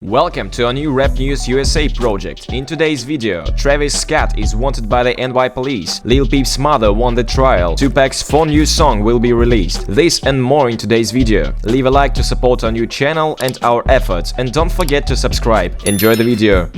Welcome to a new Rap News USA project. In today's video, Travis Scott is wanted by the NY police, Lil Peep's mother won the trial, Tupac's 4 new song will be released. This and more in today's video. Leave a like to support our new channel and our efforts, and don't forget to subscribe. Enjoy the video.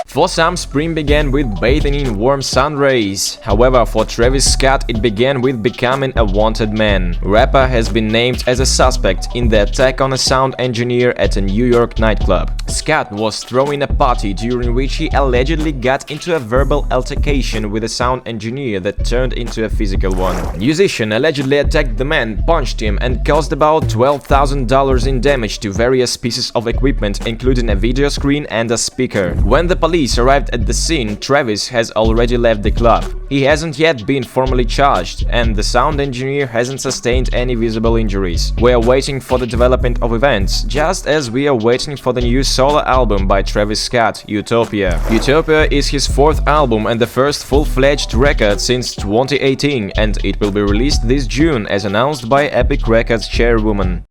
For some, spring began with bathing in warm sun rays. However, for Travis Scott, it began with becoming a wanted man. Rapper has been named as a suspect in the attack on a sound engineer at a New York nightclub. Scott was throwing a party during which he allegedly got into a verbal altercation with a sound engineer that turned into a physical one. Musician allegedly attacked the man, punched him, and caused about $12,000 in damage to various pieces of equipment, including a video screen and a speaker. When the police arrived at the scene, Travis has already left the club. He hasn't yet been formally charged, and the sound engineer hasn't sustained any visible injuries. We are waiting for the development of events, just as we are waiting for the new solo album by Travis Scott, Utopia. Utopia is his 4th album and the first full-fledged record since 2018, and it will be released this June, as announced by Epic Records chairwoman.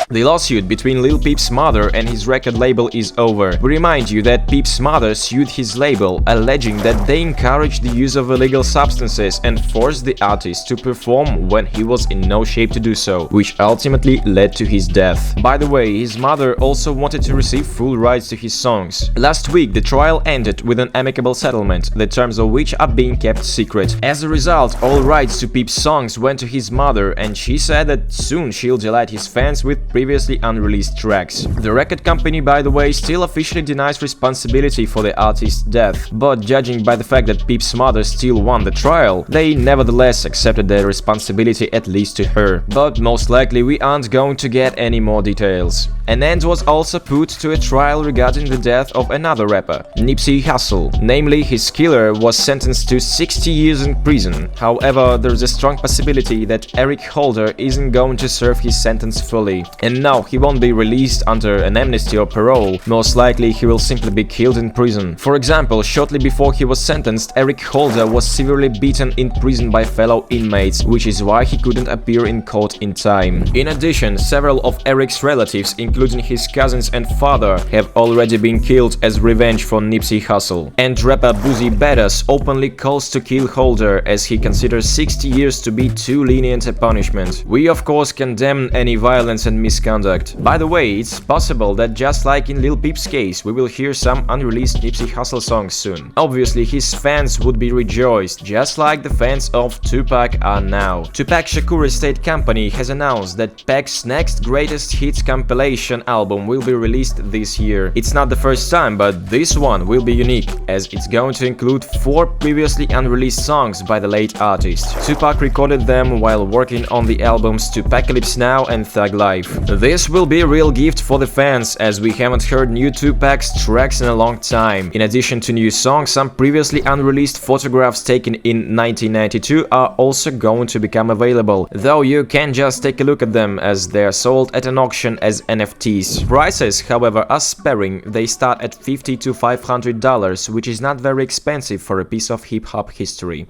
The lawsuit between Lil Peep's mother and his record label is over. We remind you that Peep's mother sued his label, alleging that they encouraged the use of illegal substances and forced the artist to perform when he was in no shape to do so, which ultimately led to his death. By the way, his mother also wanted to receive full rights to his songs. Last week, the trial ended with an amicable settlement, the terms of which are being kept secret. As a result, all rights to Peep's songs went to his mother, and she said that soon she'll delight his fans with previously unreleased tracks. The record company, by the way, still officially denies responsibility for the artist's death, but judging by the fact that Peep's mother still won the trial, they nevertheless accepted their responsibility, at least to her. But most likely we aren't going to get any more details. An end was also put to a trial regarding the death of another rapper, Nipsey Hussle. Namely, his killer was sentenced to 60 years in prison. However, there is a strong possibility that Eric Holder isn't going to serve his sentence fully. And no, he won't be released under an amnesty or parole. Most likely he will simply be killed in prison. For example, shortly before he was sentenced, Eric Holder was severely beaten in prison by fellow inmates, which is why he couldn't appear in court in time. In addition, several of Eric's relatives, including his cousins and father, have already been killed as revenge for Nipsey Hussle. And rapper Boosie Badass openly calls to kill Holder, as he considers 60 years to be too lenient a punishment. We of course condemn any violence and misconduct. By the way, it's possible that just like in Lil Peep's case, we will hear some unreleased Nipsey Hussle songs soon. Obviously, his fans would be rejoiced, just like the fans of Tupac are now. Tupac Shakur Estate Company has announced that Pac's next greatest hits compilation album will be released this year. It's not the first time, but this one will be unique, as it's going to include 4 previously unreleased songs by the late artist. Tupac recorded them while working on the albums Tupacalypse Now and Thug Life. This will be a real gift for the fans, as we haven't heard new Tupac's tracks in a long time. In addition to new songs, some previously unreleased photographs taken in 1992 are also going to become available, though you can just take a look at them, as they are sold at an auction as NFTs. Prices, however, are sparing. They start at $50 to $500, which is not very expensive for a piece of hip-hop history.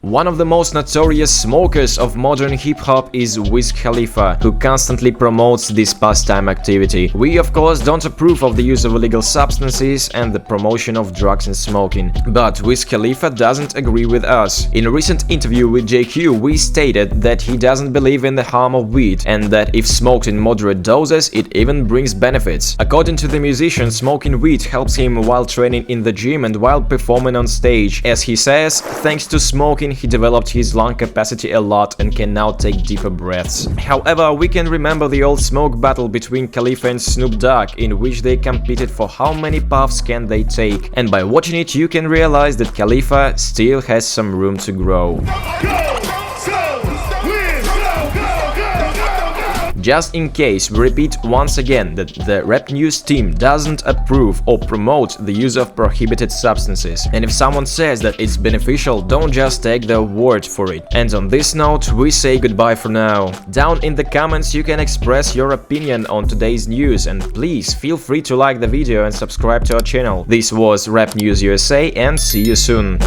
One of the most notorious smokers of modern hip-hop is Wiz Khalifa, who constantly promotes this pastime activity. We of course don't approve of the use of illegal substances and the promotion of drugs and smoking, but Wiz Khalifa doesn't agree with us. In a recent interview with JQ, we stated that he doesn't believe in the harm of weed, and that if smoked in moderate doses, it even brings benefits. According to the musician, smoking weed helps him while training in the gym and while performing on stage. As he says, thanks to smoking, he developed his lung capacity a lot and can now take deeper breaths. However, we can remember the old smoke battle between Khalifa and Snoop Dogg, in which they competed for how many puffs can they take, and by watching it you can realize that Khalifa still has some room to grow. Just in case, we repeat once again that the Rap News team doesn't approve or promote the use of prohibited substances. And if someone says that it's beneficial, don't just take their word for it. And on this note, we say goodbye for now. Down in the comments you can express your opinion on today's news, and please feel free to like the video and subscribe to our channel. This was Rap News USA, and see you soon.